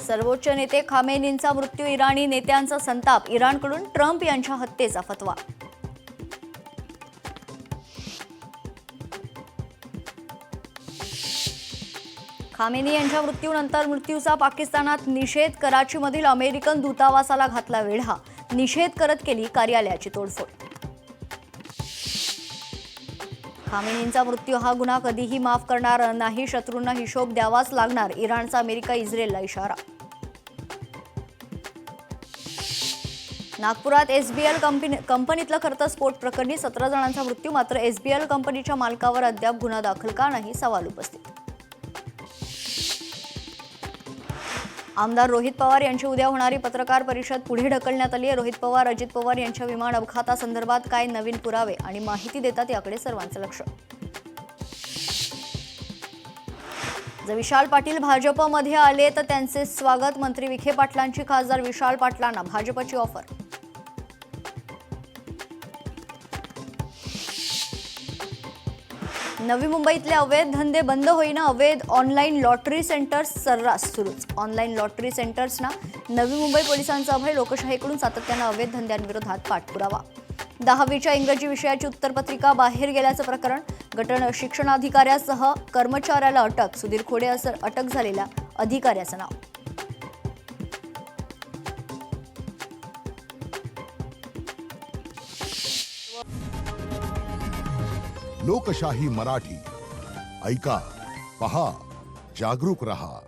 सर्वोच्च नेते खामेनींचा मृत्यू, इराणी नेत्यांचा संताप, इराणकडून ट्रम्प यांच्या हत्येचा फतवा. खामेनी यांच्या मृत्यूनंतर मृत्यूचा पाकिस्तानात निषेध, कराचीमधील अमेरिकन दूतावासाला घातला वेढा, निषेध करत केली कार्यालयाची तोडफोड. खामेनींचा मृत्यू हा गुन्हा कधीही माफ करणार नाही, शत्रूंना हिशोब द्यावाच लागणार, इराणचा अमेरिका इस्रायलला इशारा. नागपुरात एसबीएल कंपनीतलं खरतर स्फोट प्रकरणी 17 जणांचा मृत्यू, मात्र एसबीएल कंपनीच्या मालकावर अद्याप गुन्हा दाखल का नाही, सवाल उपस्थित. आमदार रोहित पवार यांची उद्या होणारी पत्रकार परिषद पुढे ढकलण्यात आली आहे. रोहित पवार, अजित पवार यांच्या विमान अपघातासंदर्भात काय नवीन पुरावे आणि माहिती देतात याकडे सर्वांचं लक्ष. जर विशाल पाटील भाजपमध्ये आले तर त्यांचे स्वागत, मंत्री विखे पाटलांची खासदार विशाल पाटलांना भाजपची ऑफर. नवी मुंबईतले अवैध धंदे बंद होईना, अवैध ऑनलाईन लॉटरी सेंटर्स सर्रास सुरूच. ऑनलाईन लॉटरी सेंटर्सना नवी मुंबई पोलिसांचा अभय, लोकशाहीकडून सातत्यानं अवैध धंद्यांविरोधात पाठपुरावा. 10वीच्या इंग्रजी विषयाची उत्तरपत्रिका बाहेर गेल्याचं प्रकरण, गट शिक्षणाधिकाऱ्यासह कर्मचाऱ्याला अटक, सुधीर खोडे असं अटक झालेल्या अधिकाऱ्याचं नाव. लोकशाही मराठी ऐका, पहा, जागरूक रहा.